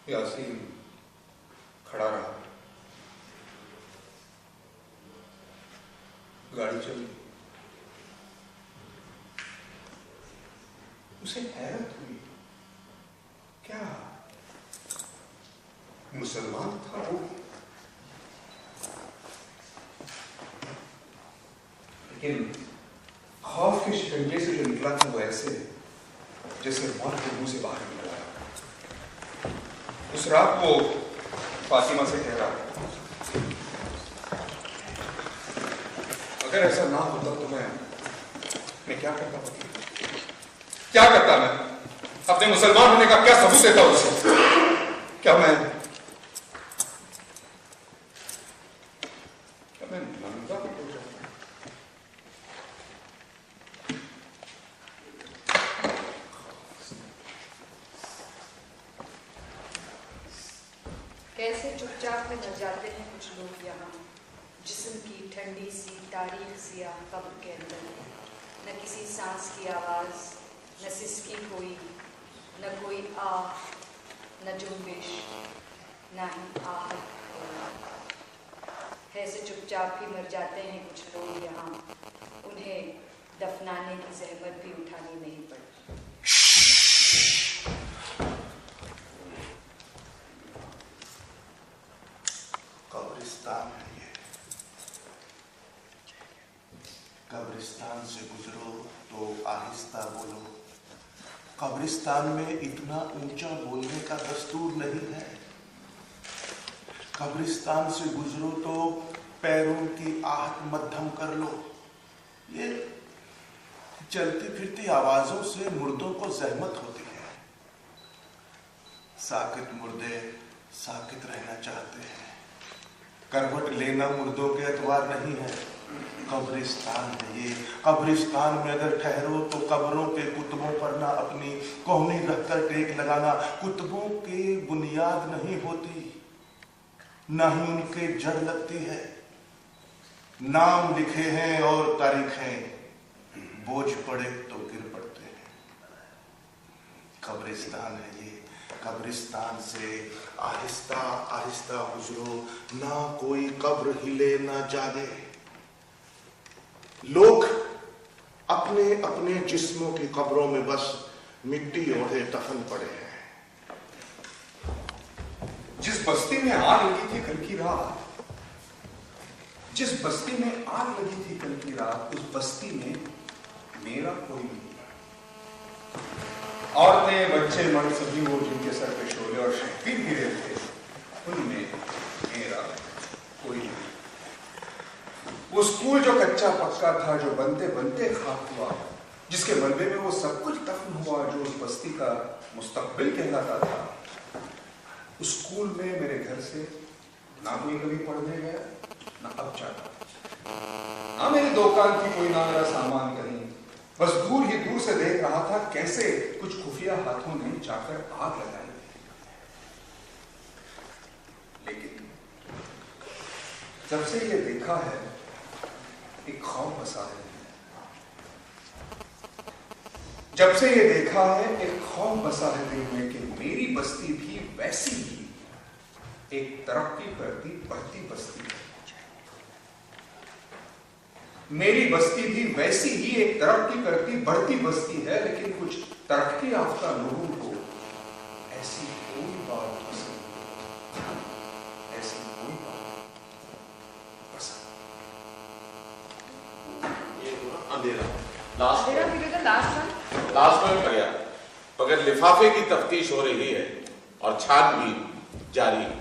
यासीन खड़ा रहा। गाड़ी चली। उसे हैरत हुई, क्या मुसलमान था वो? लेकिन खौफ के शिकंजे से जो निकला था वो ऐसे जैसे मौत के मुंह से बाहर निकला। उस रात वो फातिमा से कह रहा, अगर ऐसा ना होता तो मैं क्या करता पति? क्या करता मैं? अपने मुसलमान होने का क्या सबूत देता उसे? क्या मैं नंगा हो जाता? कैसे चुपचाप में मर जाते हैं कुछ लोग यहाँ, जिस्म की ठंडी सी तारीख सिया कब्र के अंदर। न किसी सांस की आवाज, न सिसकी कोई, न कोई आह, न जुम्बिश, न ही आहट। ऐसे चुपचाप ही मर जाते हैं कुछ लोग यहाँ, उन्हें दफनाने की जहमत भी उठानी नहीं पड़ती। कब्रिस्तान है ये। कब्रिस्तान से गुजरो तो आहिस्ता बोलो। कब्रिस्तान में इतना ऊंचा बोलने का दस्तूर नहीं है। कब्रिस्तान से गुजरो तो पैरों की आहट मध्यम कर लो। ये चलती फिरती आवाजों से मुर्दों को जहमत होती है। साकित मुर्दे साकित रहना चाहते हैं। करवट लेना मुर्दों के अतवार नहीं है। कब्रिस्तान है ये। कब्रिस्तान में अगर ठहरो तो कब्रों के कुतुबों पर ना अपनी कोहनी रखकर टेक लगाना। कुतुबों की बुनियाद नहीं होती, ना ही उनके जड़ लगती है। नाम लिखे हैं और तारीखें, बोझ पड़े तो गिर पड़ते हैं। कब्रिस्तान है ये। कब्रिस्तान से आहिस्ता आहिस्ता गुजरो, ना कोई कब्र हिले ना जागे। लोग अपने अपने जिस्मों की कब्रों में बस मिट्टी ओढ़े दफन पड़े हैं। जिस बस्ती में आग लगी थी कल की रात, जिस बस्ती में आग लगी थी कल की रात, उस बस्ती में मेरा कोई नहीं। औरतें बच्चे मर्द सभी वो जिनके सर पे शोले और शक्ति गिरे थे, उनमें मेरा कोई नहीं। वो स्कूल जो कच्चा पक्का था, जो बनते बनते खाक हुआ, जिसके मलबे में वो सब कुछ दफन हुआ जो उस बस्ती का मुस्तकबिल कहलाता था, उस स्कूल में मेरे घर से ना कोई कभी पढ़ने गया, ना अब जाता। ना मेरी दुकान थी कोई, ना मेरा सामान कहीं। बस दूर ही दूर से देख रहा था कैसे कुछ खुफिया हाथों ने जाकर आग लगाई। लेकिन जब से ये देखा है, एक खौफ बसा है। जब से ये देखा है, एक खौफ बसा है दिल में कि मेरी बस्ती भी वैसी ही एक तरक्की करती बढ़ती बस्ती है। मेरी बस्ती भी वैसी ही एक तरक्की करती बढ़ती बस्ती है, लेकिन कुछ तरक्की याफ्ता लोगों को ऐसी कोई बात पसंद नहीं, ऐसी कोई बात पसंद। ये अंधेरा लास्ट में गया, मगर लिफाफे की तफ्तीश हो रही है और छानबीन जारी है।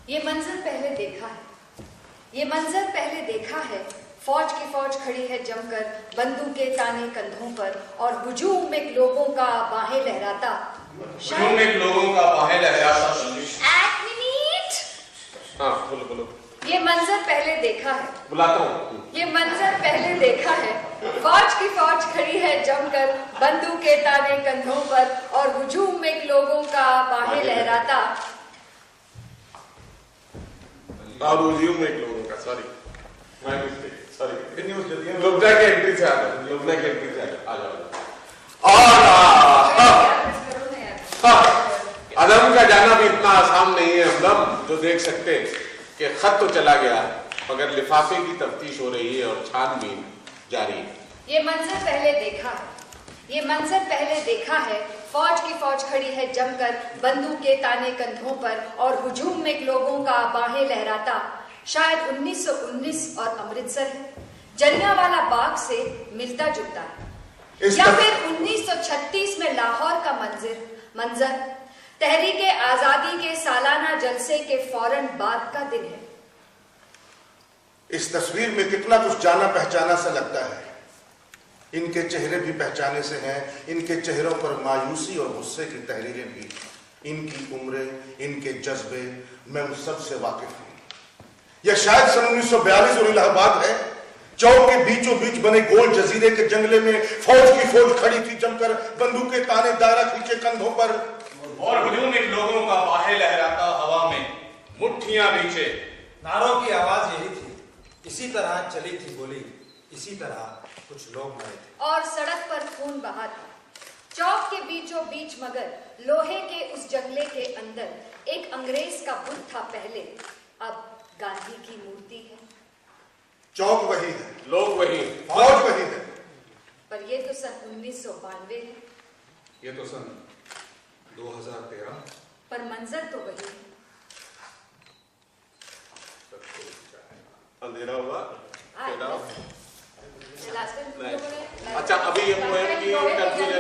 ये मंजर पहले देखा है, ये मंजर पहले देखा है। फौज की फौज खड़ी है जमकर, बंदूकें ताने कंधों पर, और हुजूम में लोगों का बाहें लहराता। हुजूम में लोगों का बाहें लहराता। एक मिनट। हाँ बोलो बोलो। ये मंजर पहले देखा है, बुलाता हूँ। ये मंजर पहले देखा है। फौज की फौज खड़ी है जमकर, बंदूकें ताने कंधों पर, और हुजूम में लोगों का बाहें लहराता। और हुजूम में लोगों का, सॉरी लुब्ना के एंट्री से आ जाओ, लुब्ना के एंट्री से आ जाओ। और अदम का जाना भी इतना जो देख सकते कि खत तो चला गया मगर लिफाफे की तफ्तीश हो रही है और छानबीन जारी है। ये मंजर पहले देखा है, ये मंजर पहले देखा है। फौज की फौज खड़ी है जमकर, बंदूक के ताने कंधों पर और हुजूम में लोगों का बाहें लहराता। शायद 1919 और अमृतसर है, जलियांवाला बाग से मिलता जुलता है, या फिर 1936 में लाहौर का मंजर तहरीक आजादी के सालाना जलसे के फौरन बाद का दिन है। इस तस्वीर में कितना कुछ जाना पहचाना सा लगता है। इनके चेहरे भी पहचाने से हैं, इनके चेहरों पर मायूसी और गुस्से की तहरीरें भी, इनकी उम्रें, इनके जज्बे, मैं उन सब से वाकिफ हूं। यह शायद सन 1942 और इलाहाबाद है। चौक के बीचों बीच बने गोल जजीरे के जंगले में फौज की फौज खड़ी थी जमकर, बंदूकें ताने दायरा खींचे कंधों पर और हुजूम में लोगों का बाहें लहराता हवा में, मुट्ठियां बीचे। नारों की आवाज यही थी, इसी तरह चली थी गोली, इसी तरह कुछ लोग मरे थे। और सड़क पर खून बहा था। चौक के बीचों बीच मगर लोहे के उस जंगले के अंदर एक अंग्रेज का बुत था पहले, अब गांधी की मूर्ति है। चौक वही है, लोग वही, फौज वही है। पर ये तो सन 1992 है। ये तो सन 2013। पर मंजर तो वही है। अंधेरा हुआ अच्छा, अभी ये पोएम की तस्वीर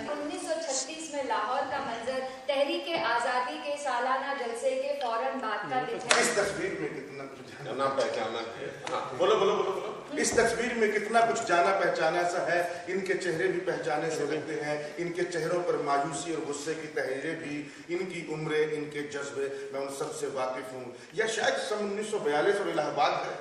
1936 में लाहौर का मंजर तहरीक आजादी के सालाना जलसे के फौरन बाद का दिन है। इस तस्वीर में कितना कुछ जाना पहचाना है। हाँ, बोलो बोलो बोलो बोलो। इस तस्वीर में कितना कुछ जाना पहचाना सा है। इनके चेहरे भी पहचाने से लगते हैं, इनके चेहरों पर मायूसी और गुस्से की तहरीरें भी, इनकी उम्रें, इनके जज्बे, मैं उन सब से वाकिफ हूँ। यह शायद सन 1942 और इलाहाबाद है।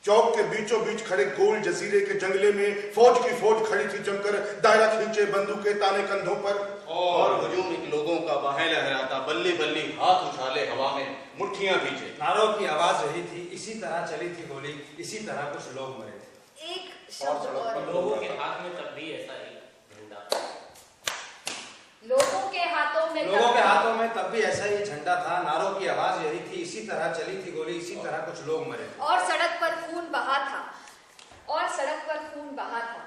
चौक के बीचों बीच खड़े गोल जजीरे के जंगले में फौज की फौज खड़ी थी जमकर, दायरा खींचे बंदूकें ताने कंधों पर और हुजूम में लोगों का बाहें लहराता, बल्ली बल्ली हाथ उछाले हवा में, मुट्ठियां भींचे। नारों की आवाज यही थी, इसी तरह चली थी गोली, इसी तरह कुछ लोग मरे थे। एक शब्द और लोगों के हाथ में तब भी ऐसा ही झंडा, लोगों के हाथों में तब भी ऐसा ही झंडा था। नारों की आवाज यही थी, इसी तरह चली थी गोली, इसी तरह कुछ लोग मरे थे। और सड़क पर खून बहा था, और सड़क पर खून बहा था।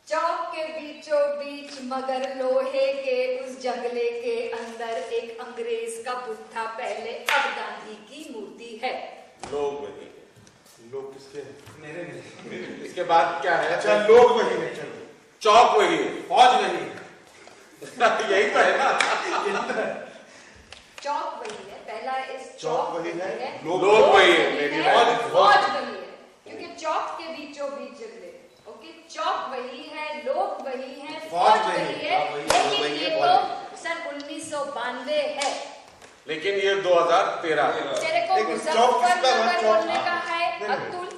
चौक के बीचों बीच मगर लोहे के उस जंगले के अंदर एक अंग्रेज का बुत था पहले, अब गांधी की मूर्ति है। लोग वही, लोग किसके हैं? मेरे इसके बाद क्या है? अच्छा, लोग वही है। चलो, चौक वही है, फौज वही है। यही तो है ना। चौक वही है, पहला इस चौक वही है, लोग वही है, मेरी फौज राय। वही है, क्योंकि चौक के बीचों बीच जंगले। ओके, चौक वही है, लोग वही हैं, फौज वही है, लेकिन ये तो सन 1992 है। लेकिन ये 2013 है। तेरे को मुजफ्फरनगर बोलने का है, अब्दुल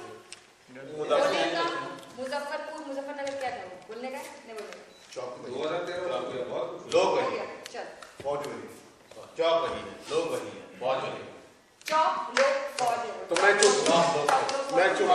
बोलने का, मुजफ्फरनगर क्या करूं, बोलने का नहीं बोलने का। चौक वही है, 2013 लोग वही है, चल, फौज वही है। चौक वही है, लोग वही है, फौज वही है। चौक लोग फौज है। तो मैं चुप, मैं चुप।